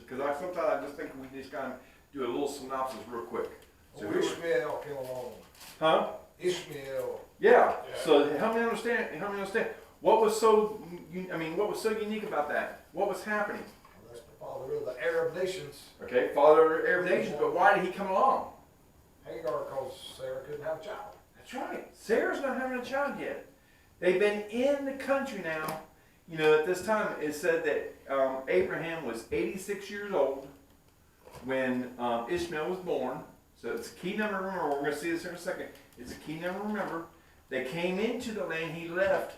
because sometimes I just think we just kind of do a little synopsis real quick. So Ishmael came along. huh? Ishmael. Yeah. So help me understand. What was so? What was so unique about that? What was happening? Well, that's the father of the Arab nations. Okay, father of Arab nations. But why did he come along? Hagar, because Sarah couldn't have a child. That's right. Sarah's not having a child yet. They've been in the country now. You know, at this time, it said that Abraham was 86 years old when Ishmael was born. So it's a key number to remember. We're going to see this in a second. It's a key number to remember. They came into the land he left,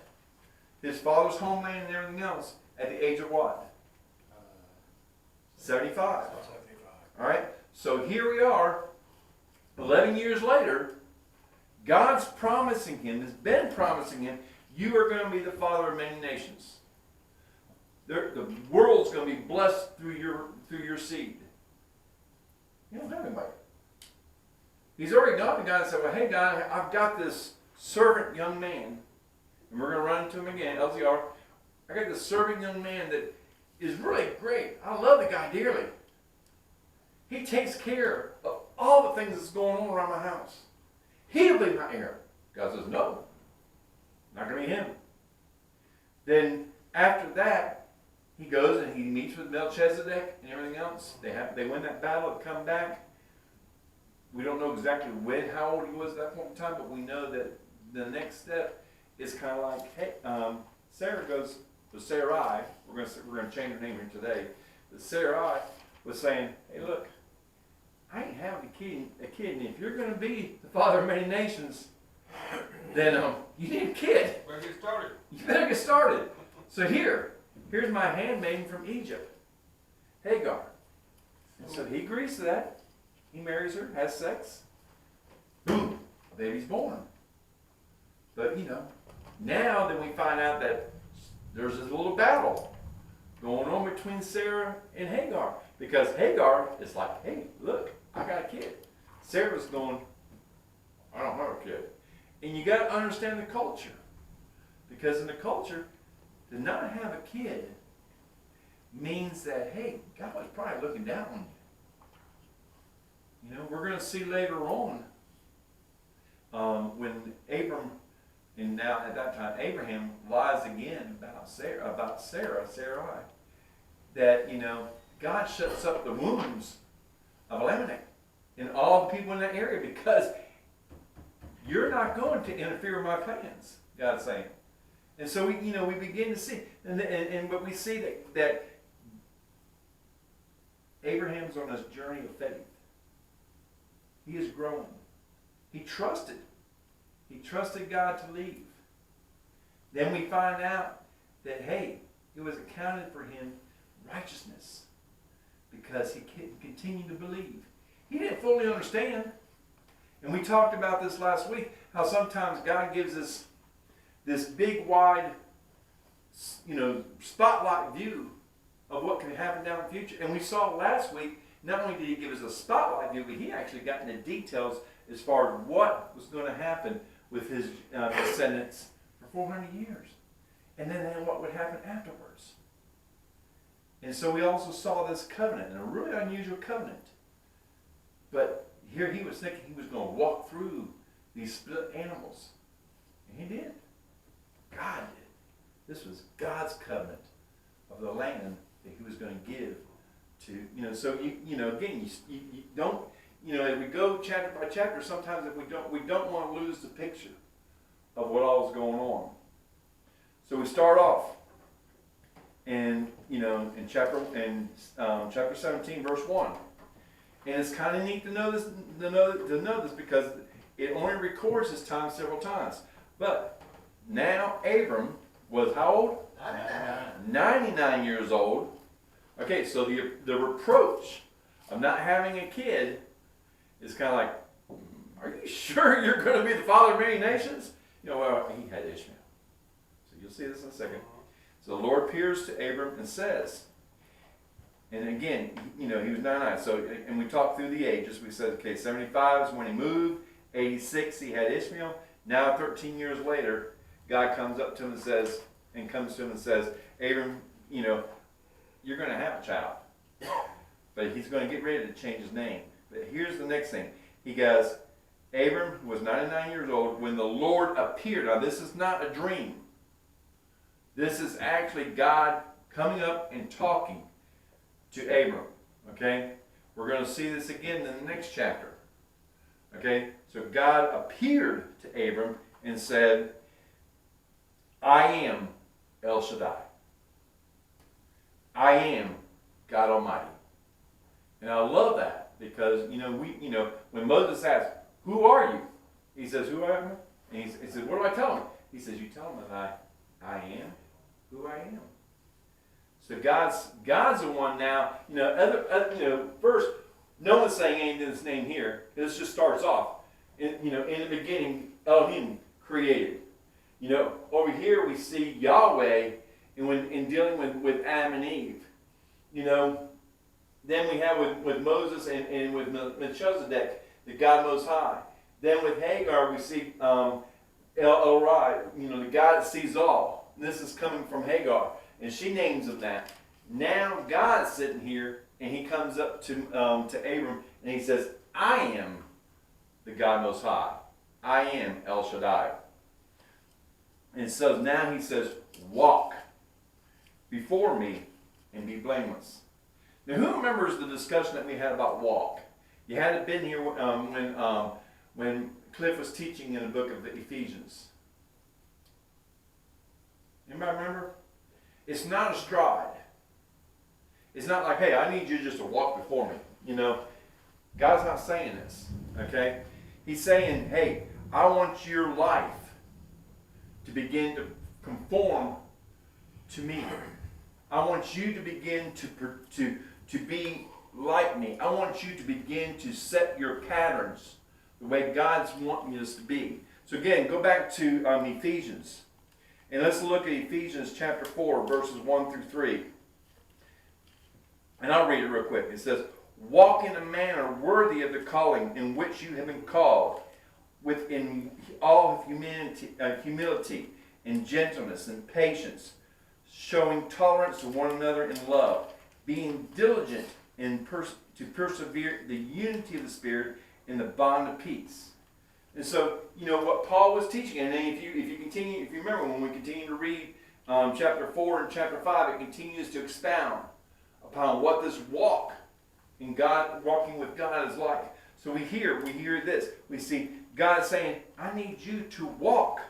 his father's homeland and everything else, at the age of what? 75. 75. All right? So here we are, 11 years later. God's promising him, has been promising him, you are going to be the father of many nations. The world's going to be blessed through your seed. You don't have anybody. He's already gone to God and said, well, hey, God, I've got this servant young man, and we're going to run into him again, LZR. I got this servant young man that is really great. I love the guy dearly. He takes care of all the things that's going on around my house. He'll be my heir. God says, no, not going to be him. Then after that, he goes and he meets with Melchizedek and everything else. They win that battle and come back. We don't know exactly how old he was at that point in time, but we know that the next step is kind of like, hey, Sarah goes to Sarai. We're going to change her name here today. But Sarai was saying, hey, look, I ain't having a kid, and if you're going to be the father of many nations, then you need a kid. Better get started. You better get started. So here's my handmaiden from Egypt, Hagar. And so he agrees to that. He marries her, has sex. Boom, a baby's born. But now then we find out that there's this little battle going on between Sarah and Hagar. Because Hagar is like, hey, look, I got a kid. Sarah's going, I don't have a kid. And you got to understand the culture. Because in the culture, to not have a kid means that, hey, God was probably looking down on you. We're going to see later on when Abram, and now at that time Abraham lies again about Sarai, that God shuts up the wombs of Elimelech and all the people in that area because you're not going to interfere with my plans, God's saying. And so we begin to see, but we see that Abraham's on this journey of faith. He is growing. He trusted. He trusted God to leave. Then we find out that, hey, it was accounted for him righteousness because he continued to believe. He didn't fully understand. And we talked about this last week, how sometimes God gives us this big, wide, spotlight view of what can happen down in the future. And we saw last week, not only did he give us a spotlight view, but he actually got into details as far as what was going to happen with his descendants for 400 years. And then what would happen afterwards. And so we also saw this covenant, and a really unusual covenant. But here he was thinking he was going to walk through these split animals. And he did. God did. This was God's covenant of the land that he was going to give to, so again, you don't, as we go chapter by chapter, sometimes if we don't want to lose the picture of what all is going on. So we start off in chapter 17, verse 1. And it's kind of neat to know this because it only records this time several times. But now Abram was how old? 99 years old. Okay, so the reproach of not having a kid is kind of like, are you sure you're going to be the father of many nations? Well, he had Ishmael. So you'll see this in a second. So the Lord appears to Abram and says, and again, he was 99. So, and we talked through the ages. We said, okay, 75 is when he moved. 86, he had Ishmael. Now, 13 years later, God comes up to him and says, Abram, you're going to have a child. but he's going to get ready to change his name. But here's the next thing. He goes, Abram was 99 years old when the Lord appeared. Now this is not a dream. This is actually God coming up and talking to Abram. Okay? We're going to see this again in the next chapter. Okay? So God appeared to Abram and said, I am El Shaddai. I am God Almighty. And I love that because, when Moses asked, who are you? He says, who am I? And he says, what do I tell him? He says, you tell him that I am who I am. So God's the one now. First, no one's saying anything in this name here. This just starts off. In the beginning, Elohim created. Over here we see Yahweh, and when in dealing with Adam and Eve, then we have with Moses and with Melchizedek, the God Most High. Then with Hagar we see El Rai, the God that sees all. And this is coming from Hagar, and she names him that. Now God's sitting here, and he comes up to Abram, and he says, I am the God Most High. I am El Shaddai. And so now he says, walk before me and be blameless. Now who remembers the discussion that we had about walk? You hadn't been here when Cliff was teaching in the book of Ephesians. Anybody remember? It's not a stride. It's not like, hey, I need you just to walk before me. God's not saying this. Okay? He's saying, hey, I want your life to begin to conform to me. I want you to begin to be like me. I want you to begin to set your patterns the way God's wanting us to be. So again, go back to Ephesians. And let's look at Ephesians chapter 4, verses 1 through 3. And I'll read it real quick. It says, walk in a manner worthy of the calling in which you have been called, within all humility and gentleness and patience, showing tolerance to one another in love, being diligent to persevere the unity of the Spirit in the bond of peace. And so, what Paul was teaching, and then if you remember when we continue to read chapter 4 and chapter 5, it continues to expound upon what this walk in God, walking with God is like. So we hear this. We see God saying, I need you to walk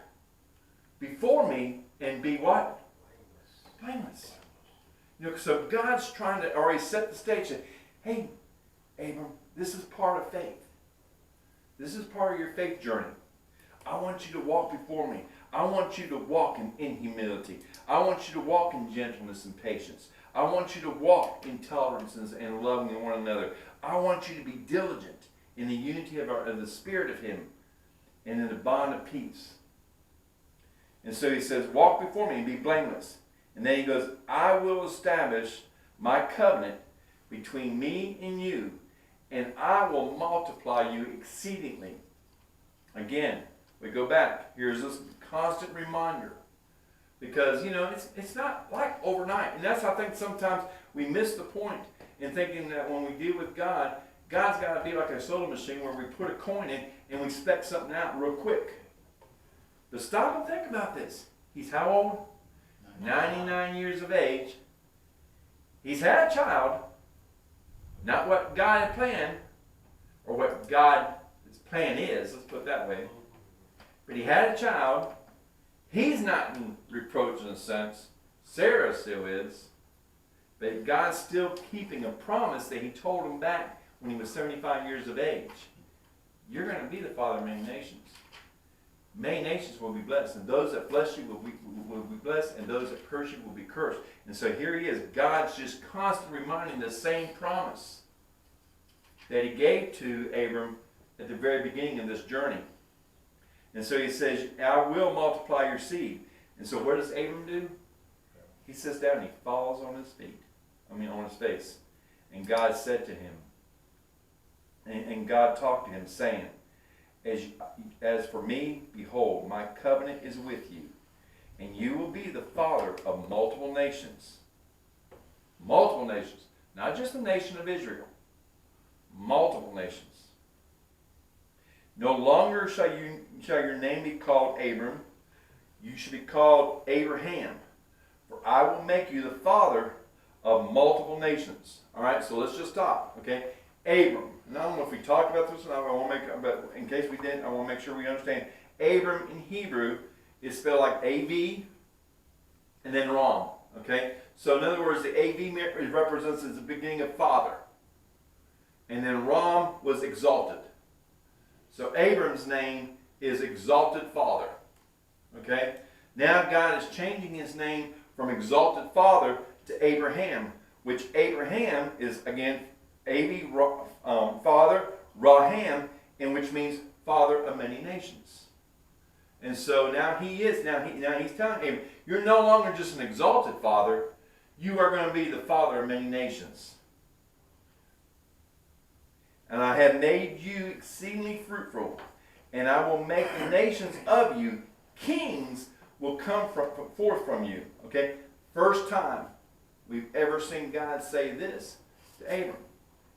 before me and be what? Blameless. So God's trying to already set the stage. Say, hey, Abram, this is part of faith. This is part of your faith journey. I want you to walk before me. I want you to walk in humility. I want you to walk in gentleness and patience. I want you to walk in tolerance and loving one another. I want you to be diligent in the unity of the Spirit of Him and in the bond of peace. And so he says, walk before me and be blameless. And then he goes, I will establish my covenant between me and you, and I will multiply you exceedingly. Again, we go back. Here's this constant reminder. Because, it's not like overnight. And that's, I think, sometimes we miss the point in thinking that when we deal with God, God's got to be like a soda machine where we put a coin in and we spec something out real quick. But stop and think about this. He's how old? 99 years of age. He's had a child. Not what God had planned, or what God's plan is, let's put it that way. But he had a child. He's not in reproach in a sense. Sarah still is. But God's still keeping a promise that he told him back when he was 75 years of age. You're going to be the father of many nations. Many nations will be blessed, and those that bless you will be blessed, and those that curse you will be cursed. And so here he is. God's just constantly reminding the same promise that he gave to Abram at the very beginning of this journey. And so he says, I will multiply your seed. And so what does Abram do? He sits down and he falls on his face. And God said to him, and God talked to him, saying, As for me, behold, my covenant is with you, and you will be the father of multiple nations. Multiple nations. Not just the nation of Israel. Multiple nations. No longer shall your name be called Abram. You should be called Abraham. For I will make you the father of multiple nations. All right, so let's just stop. Okay, Abram. And I don't know if we talked about this, but in case we didn't, I want to make sure we understand. Abram in Hebrew is spelled like A-V and then Ram. Okay, so in other words, the A-V represents as the beginning of father. And then Ram was exalted. So Abram's name is exalted father. Okay, now God is changing his name from exalted father to Abraham, which Abraham is again A-V, father, Raham, and which means father of many nations. And so now he's telling Abraham, you're no longer just an exalted father, you are going to be the father of many nations. And I have made you exceedingly fruitful, and I will make the nations of you, kings will come forth from you. Okay? First time we've ever seen God say this to Abram.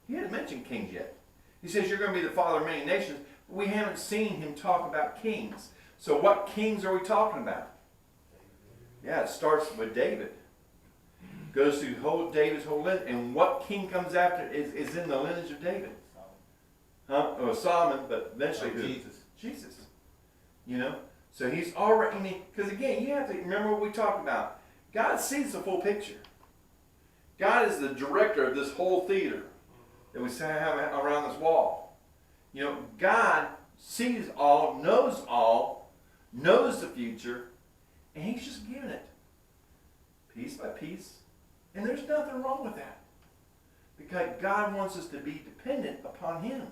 He hadn't mentioned kings yet. He says, you're going to be the father of many nations, but we haven't seen him talk about kings. So what kings are we talking about? Yeah, it starts with David. Goes through David's whole lineage. And what king comes after is in the lineage of David? Solomon, but eventually who? Jesus. You know? So he's already, because again, you have to remember what we talked about. God sees the full picture. God is the director of this whole theater that we have around this wall. You know, God sees all, knows the future, and he's just giving it piece by piece. And there's nothing wrong with that. Because God wants us to be dependent upon him.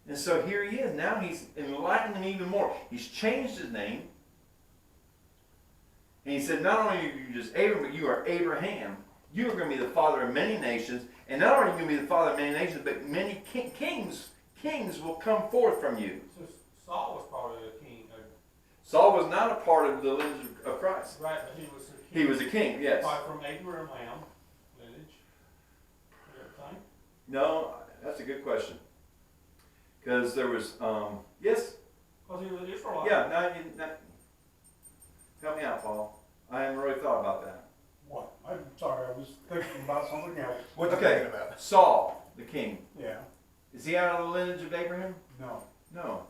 And so here he is. Now he's enlightening even more. He's changed his name. And he said, not only are you just Abram, but you are Abraham. You are going to be the father of many nations. And not only are you going to be the father of many nations, but many kings will come forth from you. So Saul was part of the king. Saul was not a part of the lineage of Christ. Right, but he was a king. He was a king, yes. From Abraham lineage. Everything. No, that's a good question. Because there was, yes? Because he was an Israelite. Yeah, help me out, Paul. I haven't really thought about that. What? I'm sorry, I was thinking about something else. What you thinking about? Saul, the king. Yeah, Is he out of the lineage of Abraham? no. No.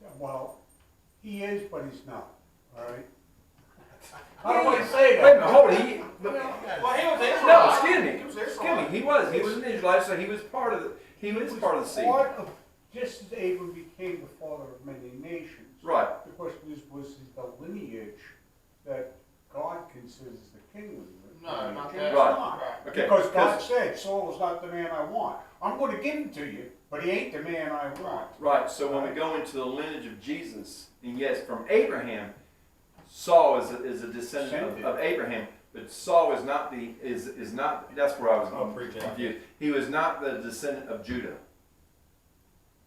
Yeah, well, he is, but he's not, all right? I I don't want to say Wait a that. minute, hold it. Well, he was an Israelite. No, excuse me. He was an Excuse Israelite. me. He was an Israelite, so he was part of the. He was part of the seed. Part of, just as Abram became the father of many nations. Right. The question is, was it the lineage that God considers the king lineage? No, not It's that. not. Right. Okay. Because God said, Saul is not the man I want. I'm going to give him to you, but he ain't the man I want. Right. So when we go into the lineage of Jesus, and yes, from Abraham, Saul is a descendant of Abraham, but Saul is not is not. That's where I was confused. He was not the descendant of Judah.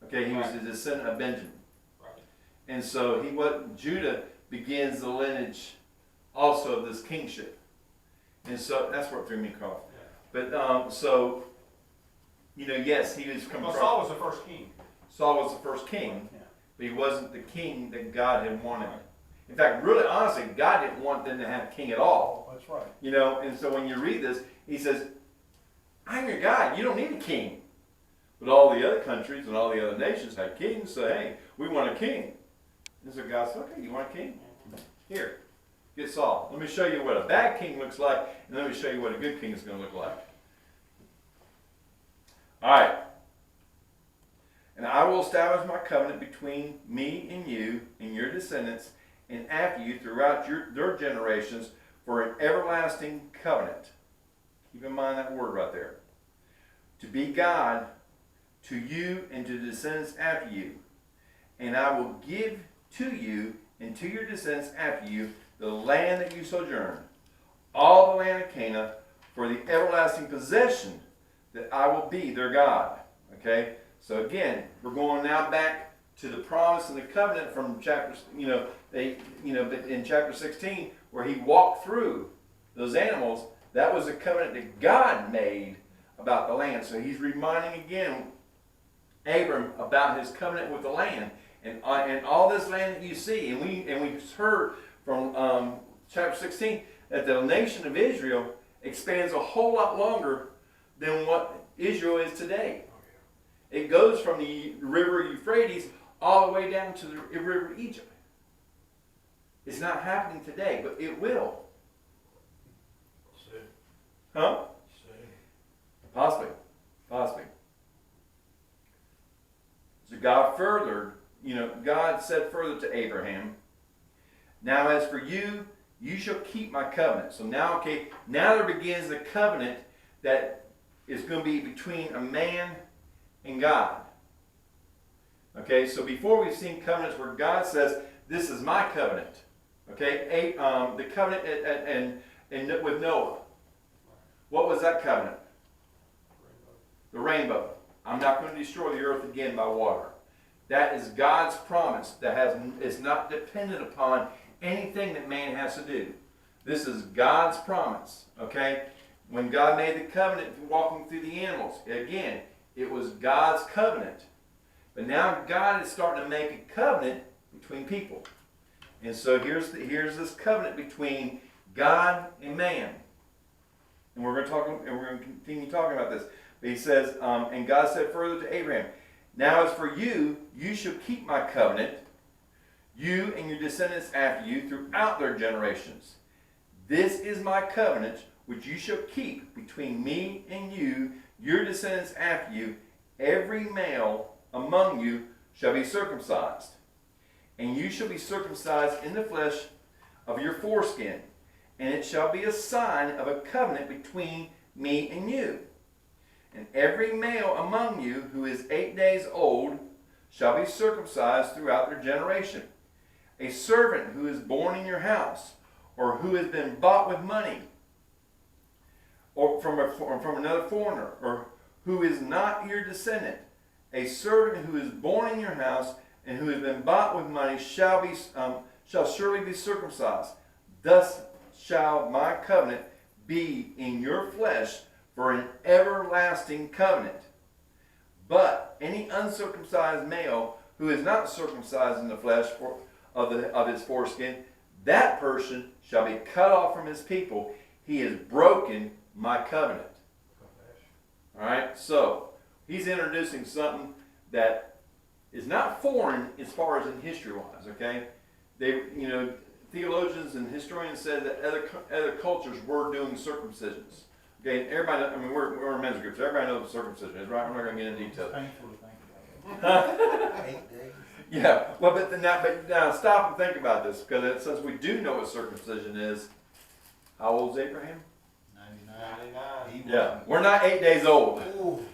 Okay, he was the descendant of Benjamin. Right. And so Judah begins the lineage also of this kingship. And so that's what threw me off. Yeah. But so, yes, he was coming Well, from. Saul was the first king. Saul was the first king, Yeah. but he wasn't the king that God had wanted. In fact, really, honestly, God didn't want them to have a king at all. Oh, that's right. And so when you read this, he says, I'm your God, you don't need a king. But all the other countries and all the other nations had kings, so hey, we want a king. And so God said, okay, you want a king? Here, get Saul. Let me show you what a bad king looks like, and let me show you what a good king is going to look like. All right. And I will establish my covenant between me and you and your descendants and after you throughout their generations for an everlasting covenant. Keep in mind that word right there. To be God to you and to the descendants after you. And I will give to you and to your descendants after you the land that you sojourn, all the land of Canaan, for the everlasting possession that I will be their God. Okay? So again, we're going now back to the promise and the covenant from chapter, but in chapter 16, where he walked through those animals. That was a covenant that God made about the land. So he's reminding again Abram about his covenant with the land. And all this land that you see, and we heard from chapter 16 that the nation of Israel expands a whole lot longer than what Israel is today. It goes from the river Euphrates all the way down to the river Egypt. It's not happening today, but it will. Huh? Possibly. Possibly. So God God said further to Abraham, now as for you, you shall keep my covenant. So now there begins the covenant that is going to be between a man and God. Okay, so before we've seen covenants where God says, this is my covenant. Okay, the covenant and with Noah. What was that covenant? The rainbow. I'm not going to destroy the earth again by water. That is God's promise that is not dependent upon anything that man has to do. This is God's promise. Okay? When God made the covenant walking through the animals, again, it was God's covenant. But now God is starting to make a covenant between people. And so here's this covenant between God and man. And we're going to continue talking about this. But he says, and God said further to Abraham, now as for you, you shall keep my covenant, you and your descendants after you throughout their generations. This is my covenant which you shall keep between me and you, your descendants after you. Every male among you shall be circumcised, and you shall be circumcised in the flesh of your foreskin, and it shall be a sign of a covenant between me and you. And every male among you who is 8 days old shall be circumcised throughout their generation. A servant who is born in your house, or who has been bought with money, or from another foreigner, or who is not your descendant, a servant who is born in your house and who has been bought with money shall surely be circumcised. Thus shall my covenant be in your flesh for an everlasting covenant. But any uncircumcised male who is not circumcised in the flesh of his foreskin, that person shall be cut off from his people. He has broken my covenant. All right, so he's introducing something that is not foreign as far as in history-wise. Okay, theologians and historians said that other cultures were doing circumcisions. Okay, everybody. I mean, we're a men's group, so everybody knows what circumcision is, right? I'm not going to get into details. Painful to think about. 8 days. Yeah, well, but now stop and think about this, because since we do know what circumcision is, how old is Abraham? 99. Yeah, we're not 8 days old. Ooh.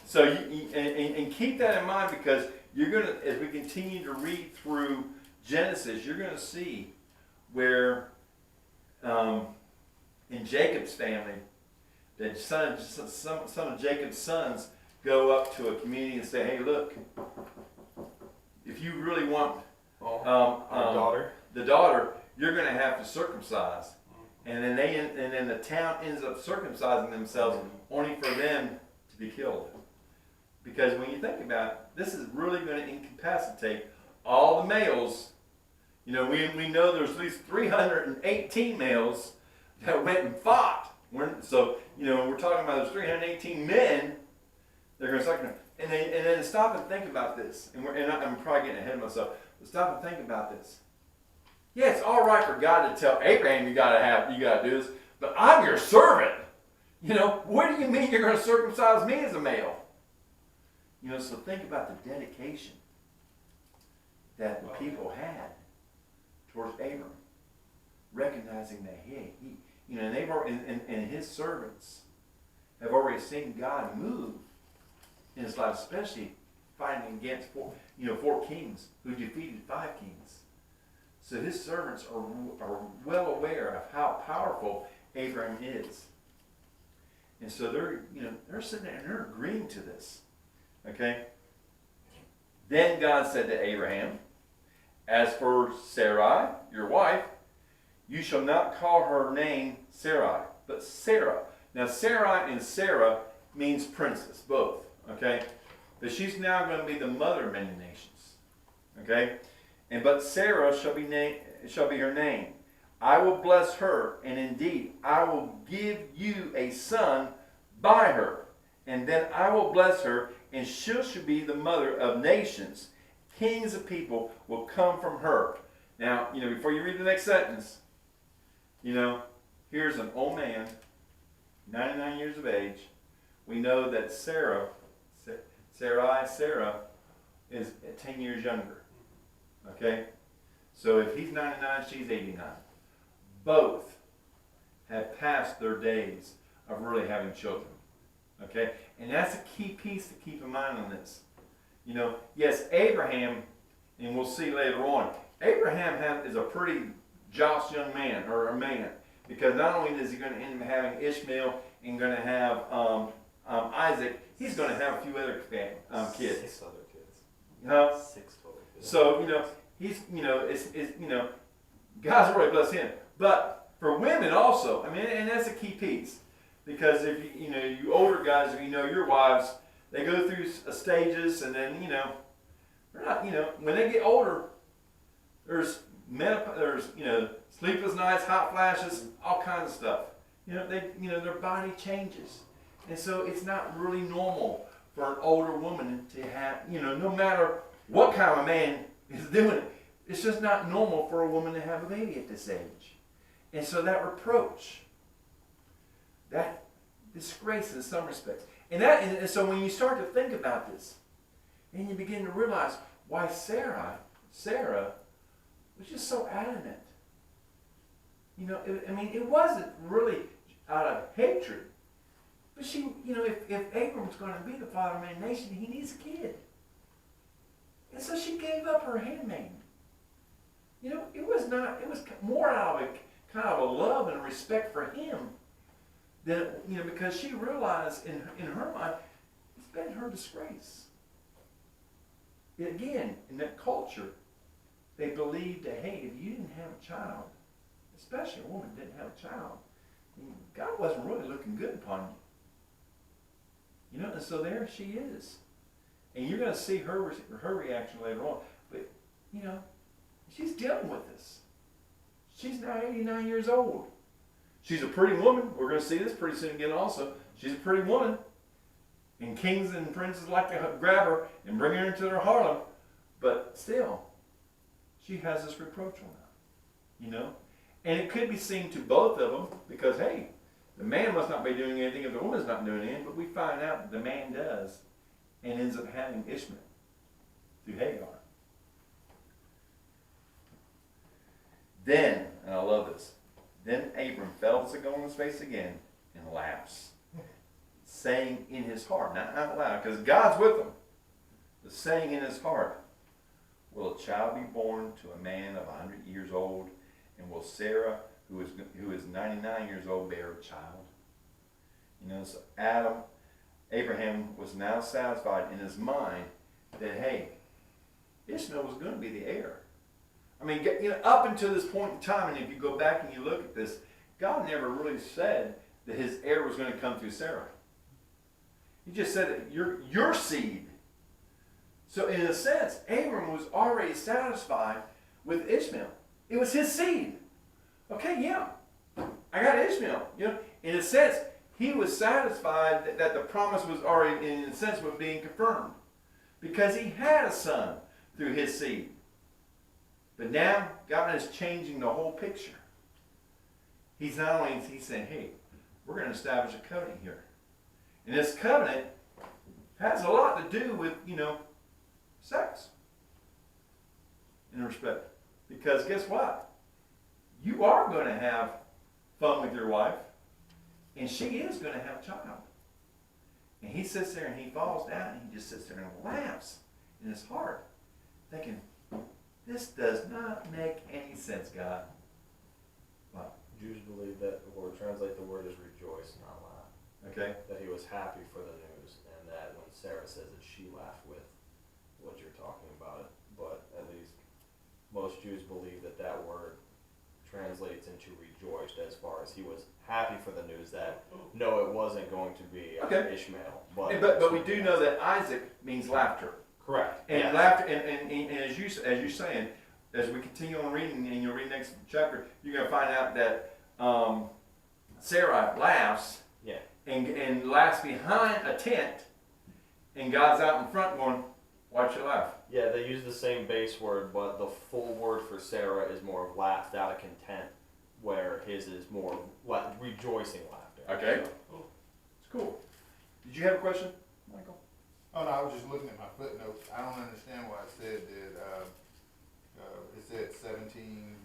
So and keep that in mind, because you're gonna, as we continue to read through Genesis, you're gonna see where in Jacob's family, the some of Jacob's sons go up to a community and say, "Hey, look, if you really want the daughter, you're going to have to circumcise." And then the town ends up circumcising themselves only for them to be killed. Because when you think about it, this is really going to incapacitate all the males. We know there's at least 318 males that went and fought. We're talking about those 318 men. They're going to circumcise. And then stop and think about this. And I'm probably getting ahead of myself. But stop and think about this. Yeah, it's all right for God to tell Abraham you got to do this, but I'm your servant. What do you mean you're going to circumcise me as a male? So think about the dedication that the people had towards Abram, recognizing that and they've already, and his servants have already seen God move in his life, especially fighting against 4 kings who defeated 5 kings. So his servants are well aware of how powerful Abraham is. And so they're sitting there and they're agreeing to this. Okay? Then God said to Abraham, as for Sarai, your wife, you shall not call her name Sarai, but Sarah. Now Sarai and Sarah means princess, both. Okay, but she's now going to be the mother of many nations. Okay, but Sarah shall be her name. I will bless her, and indeed I will give you a son by her, and then I will bless her, and she shall be the mother of nations. Kings of people will come from her. Now, before you read the next sentence, here's an old man, 99 years of age. We know that Sarah is 10 years younger. Okay? So if he's 99, she's 89. Both have passed their days of really having children. Okay? And that's a key piece to keep in mind on this. Yes, Abraham, and we'll see later on, Abraham is a pretty joust young man, or a man, because not only is he going to end up having Ishmael and going to have Isaac, he's going to have a few other kids. 6 other kids. Huh? 6 total kids. So, he's, God's really blessed him. But for women also, and that's a key piece. Because if you older guys, if you know your wives, they go through stages, and then, they're not, when they get older, there's sleepless nights, hot flashes, all kinds of stuff. Their body changes. And so it's not really normal for an older woman to have, no matter what kind of a man is doing it, it's just not normal for a woman to have a baby at this age. And so that reproach, that disgrace in some respects. And so when you start to think about this, and you begin to realize why Sarah was just so adamant. It wasn't really out of hatred. But she, if Abram's going to be the father of many nations, he needs a kid. And so she gave up her handmaiden. It was more out of kind of a love and a respect for him than, because she realized in her mind, it's been her disgrace. Again, in that culture, they believed that, hey, if you didn't have a child, especially a woman didn't have a child, God wasn't really looking good upon you. And so there she is. And you're going to see her reaction later on. But, she's dealing with this. She's now 89 years old. She's a pretty woman. We're going to see this pretty soon again also. She's a pretty woman. And kings and princes like to grab her and bring her into their harem. But still, she has this reproach on her. And it could be seen to both of them because, hey, the man must not be doing anything if the woman's not doing anything. But we find out that the man does and ends up having Ishmael through Hagar. Then, and I love this, then Abram fell to go on his face again and laughs, saying in his heart, not out loud, because God's with him, but saying in his heart, will a child be born to a man of 100 years old, and will Sarah, who is 99 years old, bear a child? So Abraham was now satisfied in his mind that, hey, Ishmael was going to be the heir. Up until this point in time, and if you go back and you look at this, God never really said that his heir was going to come through Sarah. He just said that your seed. So in a sense, Abram was already satisfied with Ishmael. It was his seed. Okay, yeah, I got Ishmael. In a sense, he was satisfied that the promise was already, in a sense, was being confirmed. Because he had a son through his seed. But now, God is changing the whole picture. He's saying, hey, we're going to establish a covenant here. And this covenant has a lot to do with, sex. In respect. Because guess what? You are going to have fun with your wife. And she is going to have a child. And he sits there and he falls down and he just sits there and laughs in his heart. Thinking, this does not make any sense, God. What? Jews believe that the word, translate the word as rejoice, not laugh. Okay. That he was happy for the news, and that when Sarah says that she laughed with what you're talking about it. But at least most Jews believe that that word translates into rejoiced, as far as he was happy for the news that no, it wasn't going to be Okay. Ishmael. But we do know that Isaac means laughter. Correct. And yes. laughter, and as you're saying, as we continue on reading, and you'll read next chapter, you're going to find out that Sarah laughs, Yeah. and laughs behind a tent, and God's out in front going, "Watch your laugh." Yeah, they use the same base word, but the full word for Sarah is more of laughed out of content, where his is more rejoicing laughter. Okay, it's cool. Did you have a question, Michael? Oh, no, I was just looking at my footnotes. I don't understand why it said that, it said 17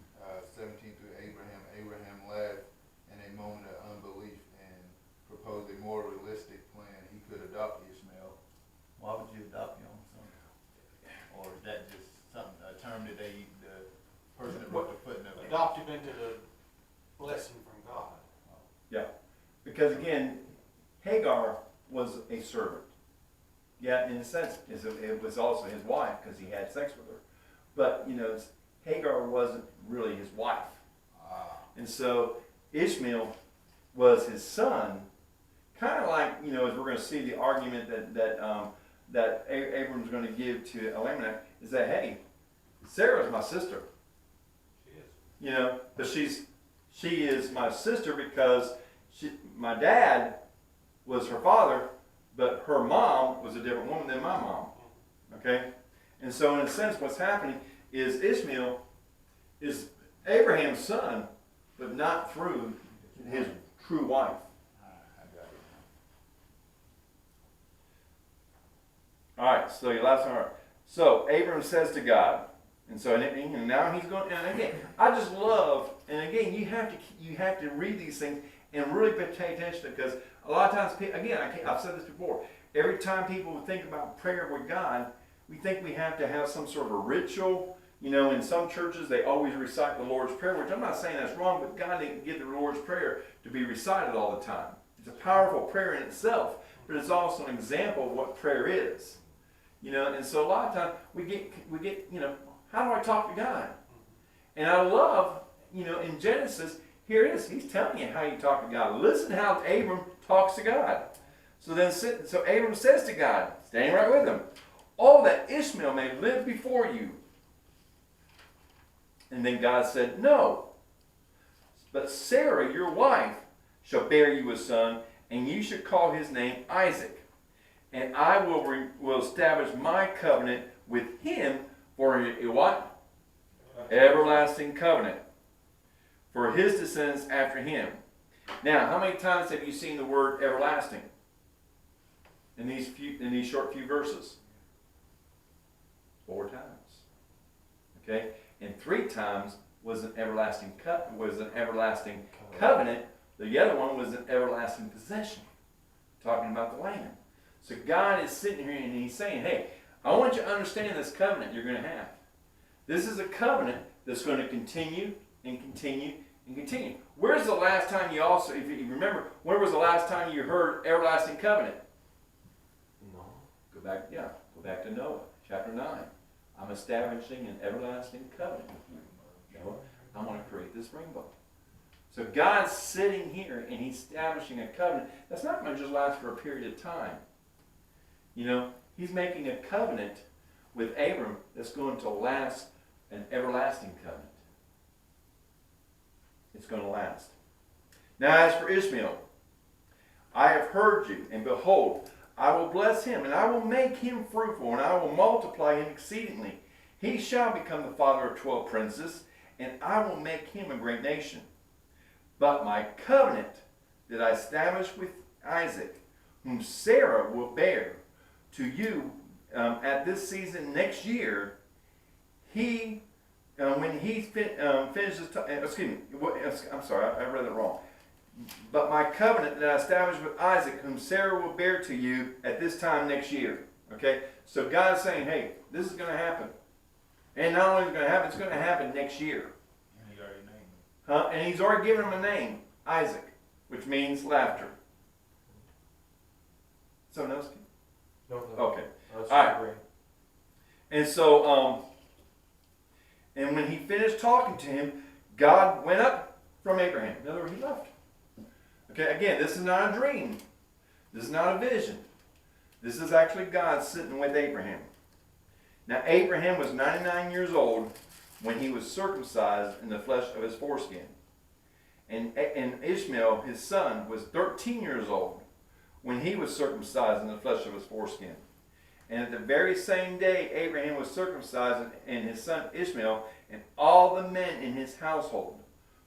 through Abraham laughed in a moment of unbelief and proposed a more realistic plan. He could adopt Ishmael. Why would you adopt your own son? Or is that just something, a term that the person that wrote the footnote? Adopted into the blessing from God. Yeah, because again, Hagar was a servant. Yeah, in a sense, it was also his wife because he had sex with her. But, Hagar wasn't really his wife. And so Ishmael was his son, kind of like, as we're going to see the argument that Abram's going to give to Elimelech is that, hey, Sarah's my sister. She is. But she is my sister because my dad was her father, but her mom was a different woman than my mom. Okay? And so in a sense what's happening is Ishmael is Abraham's son, but not through his true wife. I got it now. All right, so your last one. So Abram says to God, and now he's going. And again, I just love. And again, you have to read these things and really pay attention because a lot of times, again, I've said this before. Every time people think about prayer with God, we think we have to have some sort of a ritual. In some churches, they always recite the Lord's Prayer, which I'm not saying that's wrong, but God didn't give the Lord's Prayer to be recited all the time. It's a powerful prayer in itself, but it's also an example of what prayer is. And so a lot of times we get, how do I talk to God? And I love, in Genesis, here it is. He's telling you how you talk to God. Listen how Abram talks to God. So Abram says to God, standing right with him, "Oh, that Ishmael may live before you." And then God said, "No, but Sarah, your wife, shall bear you a son, and you shall call his name Isaac. And I will establish my covenant with him for a what? Everlasting covenant for his descendants after him." Now, how many times have you seen the word everlasting in these short few verses? 4 times. Okay, and 3 times was an everlasting covenant. The other one was an everlasting possession, talking about the land. So God is sitting here and he's saying, "Hey, I want you to understand this covenant you're going to have. This is a covenant that's going to continue and continue and continue." Where's the last time if you remember, when was the last time you heard everlasting covenant? No. Go back to Noah, chapter 9. "I'm establishing an everlasting covenant with you, Noah. I'm going to create this rainbow." So God's sitting here and he's establishing a covenant that's not going to just last for a period of time. He's making a covenant with Abram that's going to last an everlasting covenant. It's going to last. Now as for Ishmael, I have heard you, and behold, I will bless him, and I will make him fruitful, and I will multiply him exceedingly. He shall become the father of 12 princes, and I will make him a great nation. But my covenant that I established with Isaac, whom Sarah will bear to you at this season next year, when he finishes, I'm sorry, I read it wrong. But my covenant that I established with Isaac, whom Sarah will bear to you at this time next year. Okay? So God's saying, hey, this is going to happen. And not only is it going to happen, it's going to happen next year. And he already named him. And he's already given him a name, Isaac, which means laughter. Someone else? No. Okay. That's All right. agree. And so, and when he finished talking to him, God went up from Abraham. In other words, he left. Okay, again, this is not a dream. This is not a vision. This is actually God sitting with Abraham. Now, Abraham was 99 years old when he was circumcised in the flesh of his foreskin. And Ishmael, his son, was 13 years old when he was circumcised in the flesh of his foreskin. And at the very same day, Abraham was circumcised, and his son Ishmael, and all the men in his household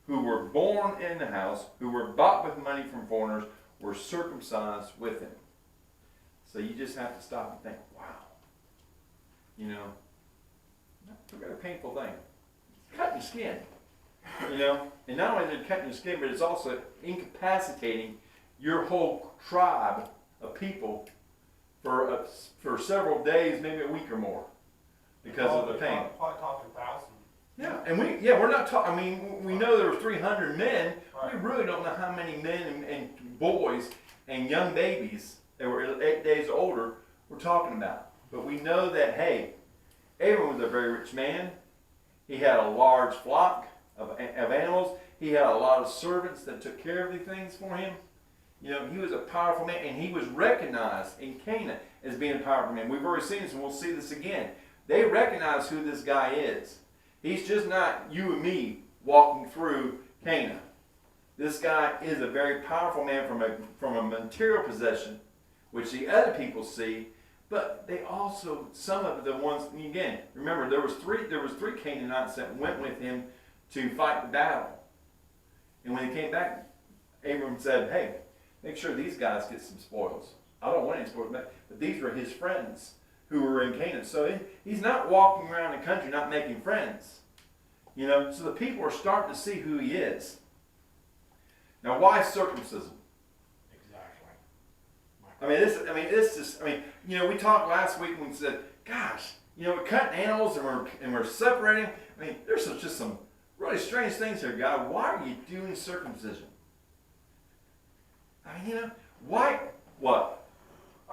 who were born in the house, who were bought with money from foreigners, were circumcised with him. So you just have to stop and think, wow. You know, it's a very painful thing. It's cutting your skin. You know, and not only is it cutting your skin, but it's also incapacitating your whole tribe of people for several days, maybe a week or more, because of the pain. Probably talking thousands. Yeah, and we're not talking. I mean, we know there were 300 men. Right. We really don't know how many men and boys and young babies that were 8 days older we're talking about. But we know that, hey, Abram was a very rich man. He had a large flock of animals. He had a lot of servants that took care of these things for him. You know, he was a powerful man, and he was recognized in Canaan as being a powerful man. We've already seen this, and we'll see this again. They recognize who this guy is. He's just not you and me walking through Canaan. This guy is a very powerful man from a material possession, which the other people see. But they also, some of the ones, again, remember there was three Canaanites that went with him to fight the battle. And when they came back, Abram said, hey, make sure these guys get some spoils. I don't want any spoils, but these were his friends who were in Canaan. So he's not walking around the country not making friends. You know, so the people are starting to see who he is. Now, why circumcision? Exactly. You know, we talked last week and we said, gosh, you know, we're cutting animals and we're separating. I mean, there's just some really strange things here, God. Why are you doing circumcision? I mean, you know, why? What?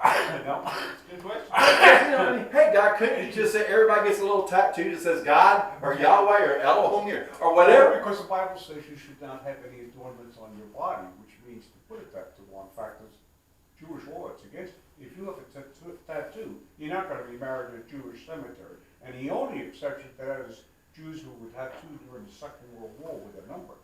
No, it's a good question. You know, I mean, hey, God, couldn't you just say everybody gets a little tattoo that says God or Yahweh or Elohim or whatever? Because the Bible says you should not have any adornments on your body, which means to put a tattoo on. In fact, it's Jewish law. It's against. If you have a tattoo, you're not going to be married in a Jewish cemetery. And the only exception to that is Jews who were tattooed during the Second World War with a number.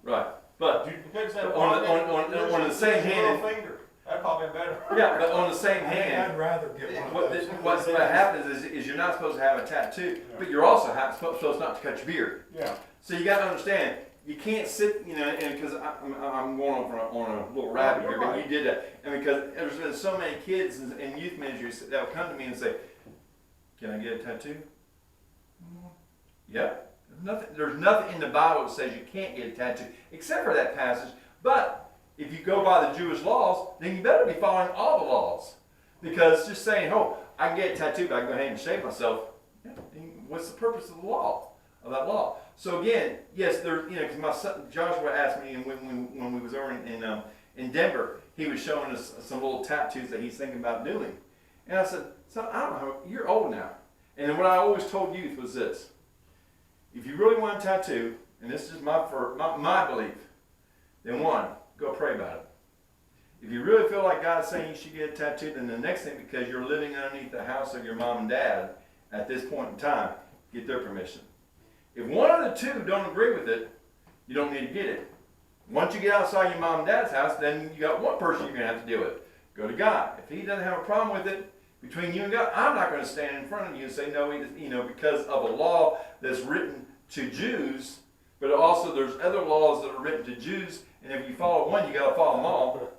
Right, but Depends on the same hand, finger. That'd probably be better. yeah, but on the same I'd hand, rather get one of those. what happens is you're not supposed to have a tattoo, but you're also supposed not to cut your beard. Yeah. So you got to understand, you can't sit, you know, and because I'm going on a little rabbit here, but you did that, and because there's been so many kids in youth ministries that will come to me and say, "Can I get a tattoo?" Yep. There's nothing in the Bible that says you can't get a tattoo, except for that passage. But if you go by the Jewish laws, then you better be following all the laws. Because just saying, oh, I can get a tattoo, but I can go ahead and shave myself, yeah, what's the purpose of the law, of that law? So again, yes, there, you know, because my son Joshua asked me when we was over in Denver, he was showing us some little tattoos that he's thinking about doing. And I said, son, I don't know, you're old now. And then what I always told youth was this: if you really want a tattoo, and this is my belief, then one, go pray about it. If you really feel like God's saying you should get a tattoo, then the next thing, because you're living underneath the house of your mom and dad at this point in time, get their permission. If one of the two don't agree with it, you don't need to get it. Once you get outside your mom and dad's house, then you got one person you're going to have to deal with. Go to God. If he doesn't have a problem with it, between you and God, I'm not going to stand in front of you and say no, you know, because of a law that's written to Jews, but also there's other laws that are written to Jews, and if you follow one, you got to follow them all.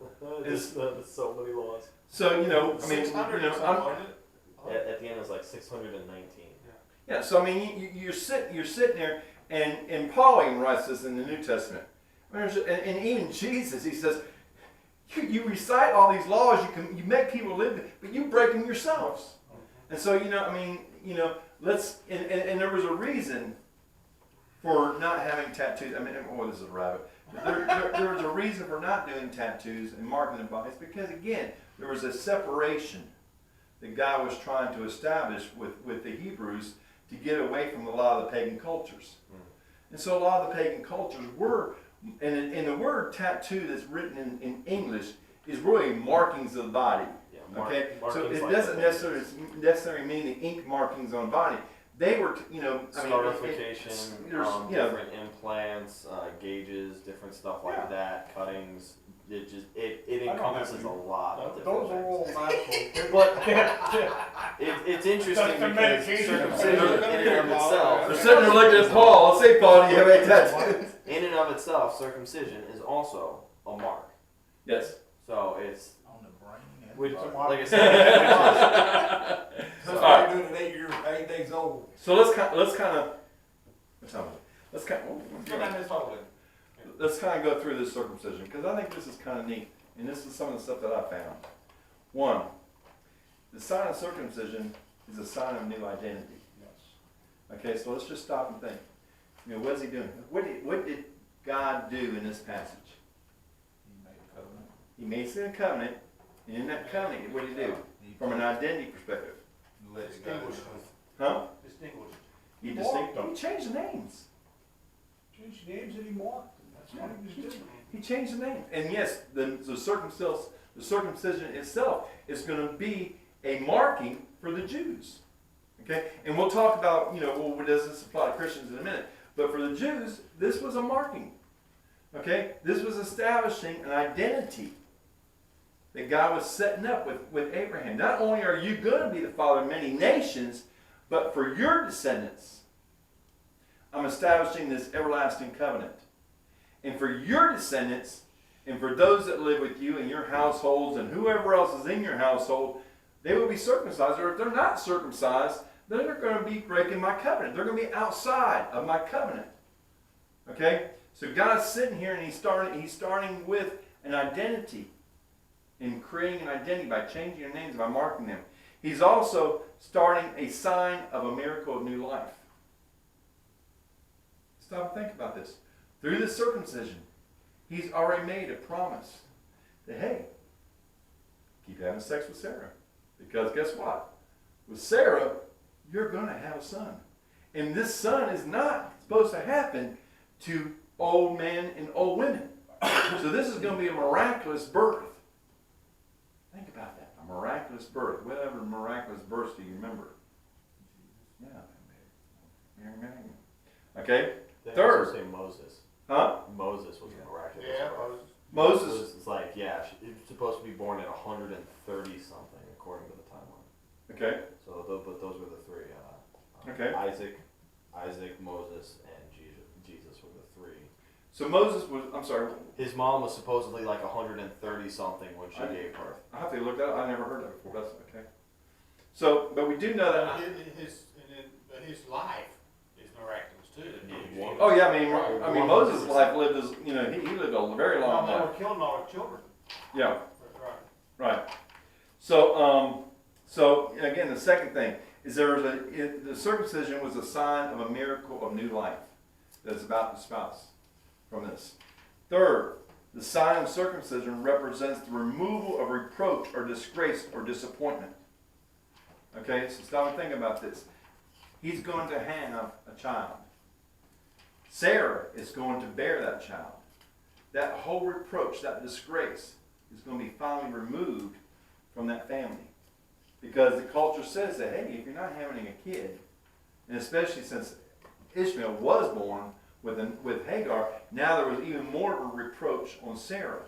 There's so many laws. So, you know, I mean, 600 you or know, something, wasn't it? At the end, it was like 619. yeah. So I mean, you're sitting there, and Paul even writes this in the New Testament, and even Jesus, he says, you recite all these laws, you make people live, but you break them yourselves. And so, you know, I mean, you know, and there was a reason for not having tattoos. I mean, oh, this is a rabbit. There was a reason for not doing tattoos and marking the bodies, because again, there was a separation that God was trying to establish with the Hebrews to get away from a lot of the pagan cultures. And so a lot of the pagan cultures were And the word tattoo that's written in English is really markings of the body. Yeah, Okay, so markings it like doesn't the necessarily mean the ink markings on body. They were, I mean, scarification, there's, different implants, gauges, different stuff like Yeah. that, cuttings. It just it I don't encompasses have a to- lot of different Those are all things. natural. But it's interesting That's the because medication. circumcision in and of they're itself, sitting there looking at Paul. Let's say, Paul, do you have any tattoos? in and of itself, circumcision is also a mark. Yes. So it's On the brain and. which, the body. like I said, That's So- why you're doing it 8 days old. So let's kind of let's kind of Go down this hallway. go through this circumcision because I think this is kind of neat, and this is some of the stuff that I found. One, the sign of circumcision is a sign of new identity. Yes. Okay, so let's just stop and think. What is he doing? What did God do in this passage? He made a covenant. He made a covenant, and in that covenant, what did he do? From an identity perspective, Let it go. huh? Distinguished. He Marked them. he changed the names. Change names and he marked them. That's what he was doing. He changed the name, and yes, the circumcision itself is going to be a marking for the Jews. Okay, and we'll talk about well, does this apply to Christians in a minute? But for the Jews, this was a marking. Okay, this was establishing an identity that God was setting up with Abraham. Not only are you going to be the father of many nations, but for your descendants, I'm establishing this everlasting covenant. And for your descendants, and for those that live with you in your households, and whoever else is in your household, they will be circumcised. Or if they're not circumcised, then they're going to be breaking my covenant. They're going to be outside of my covenant. Okay? So God's sitting here and he's starting with an identity. In creating an identity by changing your names, by marking them. He's also starting a sign of a miracle of new life. Stop and think about this. Through this circumcision, he's already made a promise that, hey, keep having sex with Sarah. Because guess what? With Sarah, you're going to have a son. And this son is not supposed to happen to old men and old women. So this is going to be a miraculous birth. Think about that. A miraculous birth. Whatever miraculous births do you remember? Yeah. Mary Magdalene. Okay? they Third. also say Moses. Huh? Moses was a miraculous. Yeah, birth. Moses. It's like, yeah, he was supposed to be born at 130 something according to the timeline. Okay. So, but those were the three. Okay. Isaac, Moses, and Jesus were the three. So Moses was, I'm sorry, His mom was supposedly like 130 something when she gave birth. I have to look that up. I never heard that before. That's okay. So, but we do know that. His life is miraculous too. Oh yeah, I mean Moses' life lived as he lived a very long They life. were killing all the children. Yeah. Right. Right. So, so again, the second thing is the circumcision was a sign of a miracle of new life that's about to spouse from this. Third, the sign of circumcision represents the removal of reproach or disgrace or disappointment. Okay, so stop and think about this. He's going to have a child. Sarah is going to bear that child. That whole reproach, that disgrace, is going to be finally removed from that family. Because the culture says that, hey, if you're not having a kid, and especially since Ishmael was born with Hagar, now there was even more of a reproach on Sarah.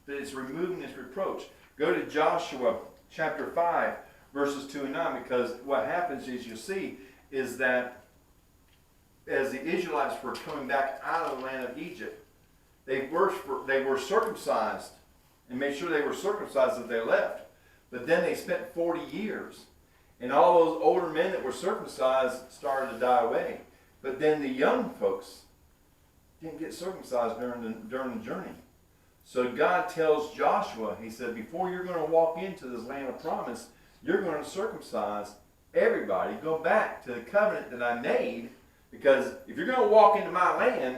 But it's removing this reproach. Go to Joshua chapter 5, verses 2 and 9, because what happens is you'll see is that as the Israelites were coming back out of the land of Egypt, they were circumcised and made sure they were circumcised as they left. But then they spent 40 years, and all those older men that were circumcised started to die away. But then the young folks didn't get circumcised during the journey. So God tells Joshua, he said, before you're going to walk into this land of promise, you're going to circumcise everybody. Go back to the covenant that I made, because if you're going to walk into my land,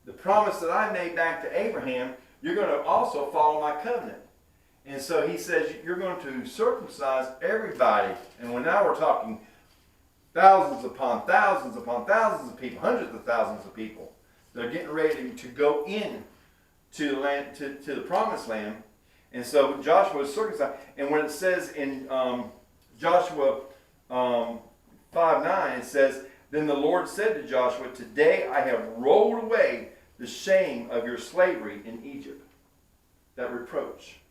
the promise that I made back to Abraham, you're going to also follow my covenant. And so he says you're going to circumcise everybody. And now we're talking thousands upon thousands of people, hundreds of thousands of people They're getting ready to go in to the land, to the promised land. And so Joshua is circumcised. And when it says in Joshua 5:9, it says, "Then the Lord said to Joshua, today I have rolled away the shame of your slavery in Egypt." That reproach.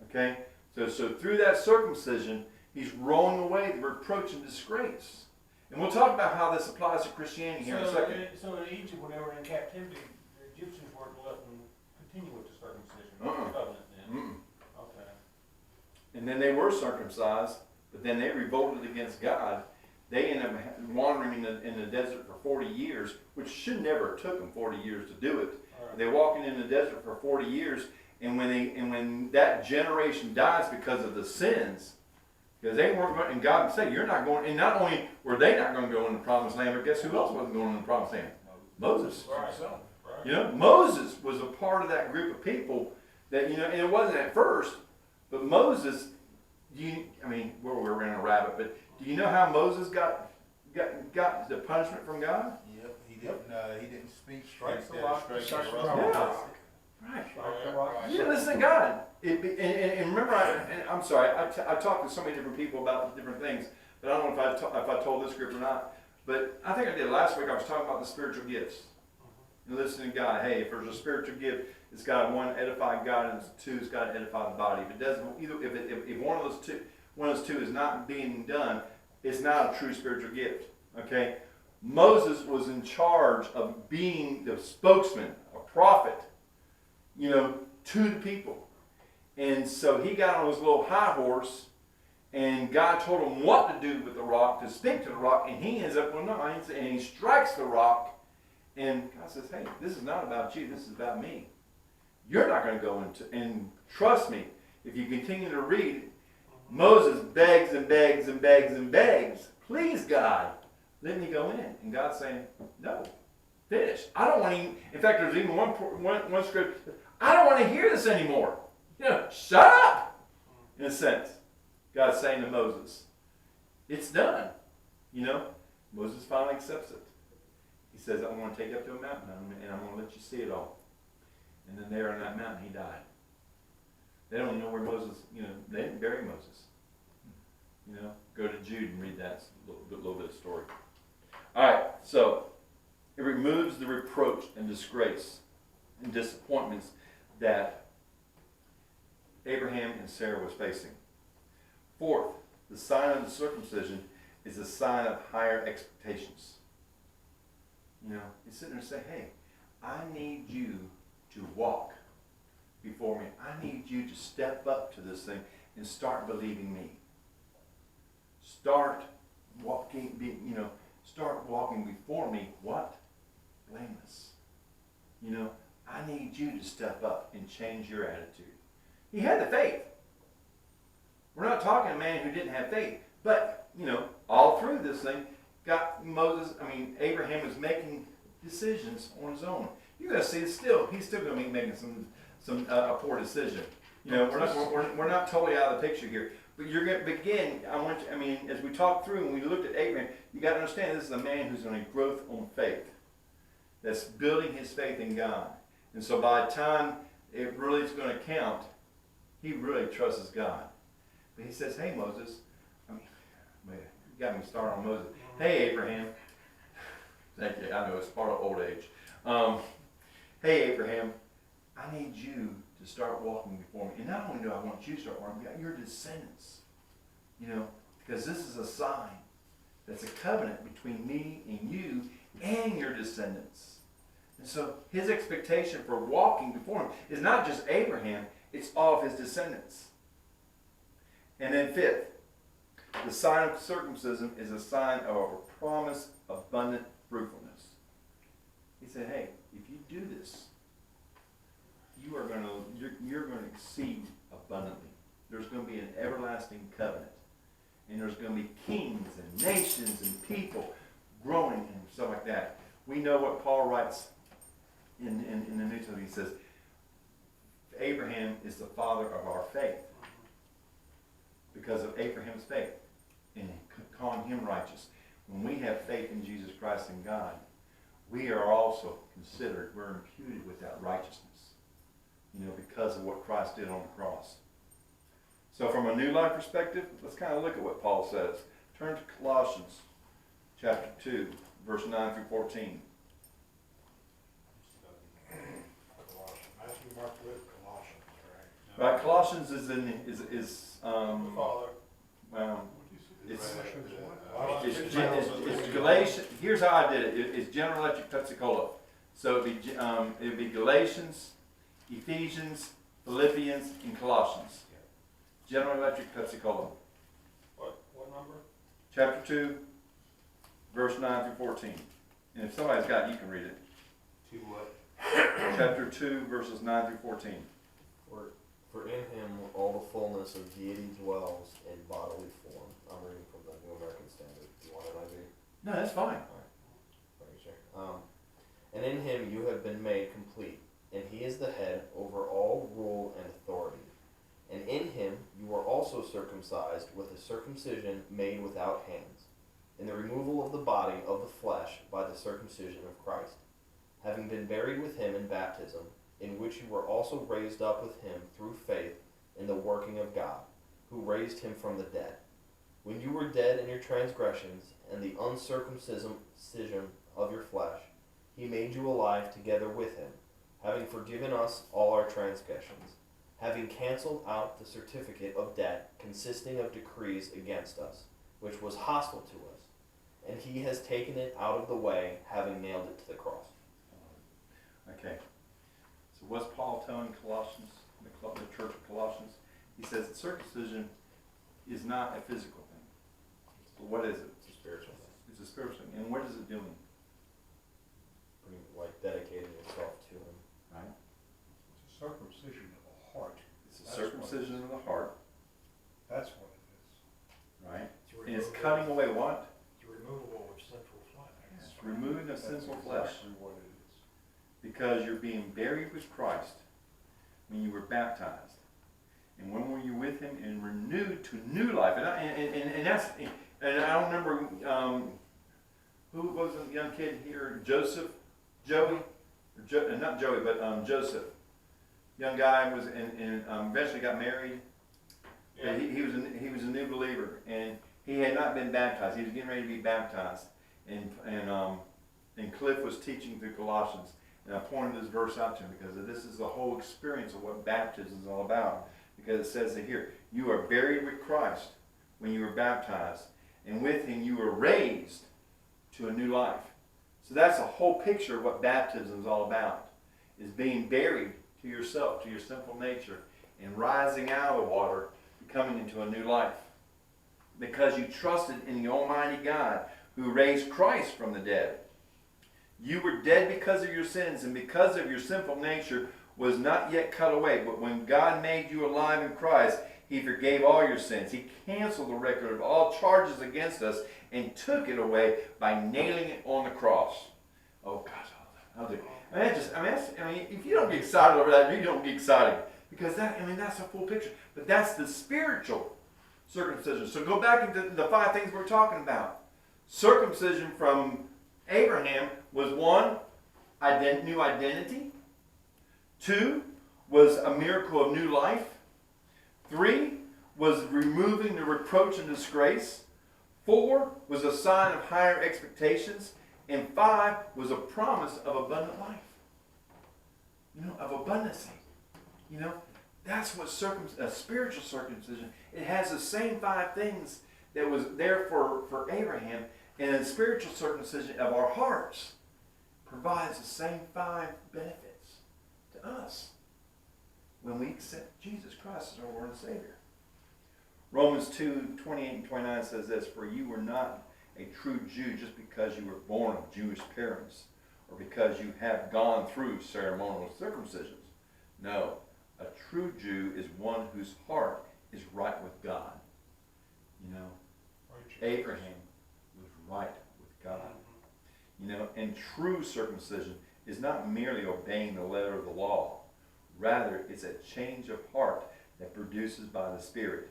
Okay? So through that circumcision, he's rolling away the reproach and disgrace. And we'll talk about how this applies to Christianity here in a second. So in Egypt, when they were in captivity, the Egyptians weren't letting them continue with the circumcision covenant then? Mm-mm. Okay. And then they were circumcised, but then they revolted against God. They ended up wandering in the desert for 40 years, which should never have took them 40 years to do it. Right. They're walking in the desert for 40 years, and when that generation dies because of the sins, because they weren't going, and God said, "You're not going." And not only were they not going to go in the promised land, but guess who else wasn't going in the promised land? Moses. Right. himself. Right. You know, Moses was a part of that group of people that, you know, and it wasn't at first, but Moses. We're running a rabbit, but do you know how Moses got the punishment from God? Yep, he didn't speak Strike the instead of rock, striking strike the the rock. rock. Right. Strike the rock. You didn't listen to God. And remember, I'm sorry, I talked to so many different people about different things, but I don't know if I told this group or not. But I think I did last week. I was talking about the spiritual gifts. And listening to God. Hey, if there's a spiritual gift, it's got one, edify God, and two, it's got to edify the body. If it doesn't, if one of those two is not being done, it's not a true spiritual gift. Okay? Moses was in charge of being the spokesman, a prophet, you know, to the people. And so he got on his little high horse, and God told him what to do with the rock, to speak to the rock, and he ends up, and he strikes the rock, and God says, "Hey, this is not about you, this is about me. You're not going to go into, and trust me, if you continue to read, Moses begs and begs and begs and begs, please God, let me go in." And God's saying, "No, finish. I don't want to even," in fact, there's even one script, "I don't want to hear this anymore. You know, shut up," in a sense. God's saying to Moses, it's done. You know, Moses finally accepts it. He says, "I'm going to take you up to a mountain, and I'm going to let you see it all." And then there on that mountain, he died. They don't know where Moses, you know, they didn't bury Moses. You know, go to Jude and read that little bit of story. All right, so it removes the reproach and disgrace and disappointments that Abraham and Sarah was facing. Fourth, the sign of the circumcision is a sign of higher expectations. You know, he's sitting there saying, "Hey, I need you to walk before me. I need you to step up to this thing and start believing me. Start walking before me. What? Blameless. You know, I need you to step up and change your attitude." He had the faith. We're not talking a man who didn't have faith, but, you know, all through this thing, Abraham was making decisions on his own. You're going to see he's still going to be making a poor decision. You know, we're not totally out of the picture here. But you're going to begin, as we talk through and we looked at Abraham, you got to understand this is a man who's going to growth on faith. That's building his faith in God. And so by the time it really is going to count, he really trusts God. But he says, "Hey, Moses," you got me started on Moses. "Hey, Abraham." Thank you. I know it's part of old age. "Hey, Abraham, I need you to start walking before me. And not only do I want you to start walking, but your descendants. You know, because this is a sign that's a covenant between me and you and your descendants." And so his expectation for walking before him is not just Abraham, it's all of his descendants. And then fifth, the sign of circumcision is a sign of a promised abundant fruitfulness. He said, "Hey, if you do this, you're going to exceed abundantly. There's going to be an everlasting covenant, and there's going to be kings and nations and people growing and stuff like that." We know what Paul writes in the New Testament. He says, Abraham is the father of our faith because of Abraham's faith and calling him righteous. When we have faith in Jesus Christ and God, we are also considered, we're imputed with that righteousness, because of what Christ did on the cross. So from a new life perspective, let's kind of look at what Paul says. Turn to Colossians chapter 2, verse 9 through 14. Matthew, Mark, Luke, Colossians, right? Right, Colossians Father. it's Galatians. Here's how I did it. It's General Electric Pepsi-Cola. So it'd be Galatians, Ephesians, Philippians, and Colossians. General Electric Pepsi-Cola. What number? Chapter 2, verse 9 through 14. And if somebody's got it, you can read it. To what? Chapter 2, verses 9 through 14. For in him all the fullness of deity dwells in bodily form. I'm reading from the New American Standard. Do you want NIV? No, that's fine. Thank you, sir. And in him you have been made complete, and he is the head over all rule and authority. And in him you are also circumcised with a circumcision made without hands, in the removal of the body of the flesh by the circumcision of Christ, having been buried with him in baptism, in which you were also raised up with him through faith in the working of God, who raised him from the dead. When you were dead in your transgressions and the uncircumcision of your flesh, he made you alive together with him, having forgiven us all our transgressions, having canceled out the certificate of debt consisting of decrees against us, which was hostile to us, and he has taken it out of the way, having nailed it to the cross. Okay. So what's Paul telling Colossians, the church of Colossians? He says that circumcision is not a physical thing. But what is it? It's a spiritual thing. It's a spiritual thing. And what is it doing? Like dedicating yourself to him. Right? It's a circumcision of the heart. It's a circumcision of the heart. That's what it is. Right? And it's cutting away what? It's removable of sinful flesh. It's removing of sinful That's flesh. exactly what it is. Because you're being buried with Christ when you were baptized. And when were you with him? And renewed to new life. And I don't remember who was the young kid here? Joey? Not Joey, but Joseph. Young guy was and eventually got married. Yeah. He was a new believer, and he had not been baptized. He was getting ready to be baptized, and Cliff was teaching through Colossians, and I pointed this verse out to him because this is the whole experience of what baptism is all about. Because it says it here, you are buried with Christ when you were baptized, and with him you were raised to a new life. So that's a whole picture of what baptism is all about, is being buried to yourself, to your sinful nature, and rising out of the water, coming into a new life. Because you trusted in the Almighty God who raised Christ from the dead. You were dead because of your sins, and because of your sinful nature was not yet cut away. But when God made you alive in Christ, he forgave all your sins. He canceled the record of all charges against us and took it away by nailing it on the cross. Oh gosh, I'll do it. I mean, if you don't get excited over that, you don't get excited. Because that's a full picture. But that's the spiritual circumcision. So go back into the 5 things we're talking about. Circumcision from Abraham was 1, new identity. 2 was a miracle of new life. 3 was removing the reproach and disgrace. 4 was a sign of higher expectations. And 5 was a promise of abundant life. Of abundancy. That's what spiritual circumcision. It has the same 5 things that was there for Abraham. And the spiritual circumcision of our hearts provides the same 5 benefits to us when we accept Jesus Christ as our Lord and Savior. Romans 2:28 and 29 says this, for you were not a true Jew just because you were born of Jewish parents or because you have gone through ceremonial circumcisions. No, a true Jew is one whose heart is right with God. Abraham was right with God. And true circumcision is not merely obeying the letter of the law. Rather, it's a change of heart that produces by the Spirit.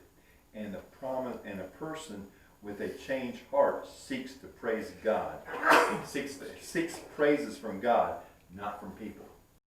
And the promise, and a person with a changed heart seeks to praise God. Seeks praises from God, not from people.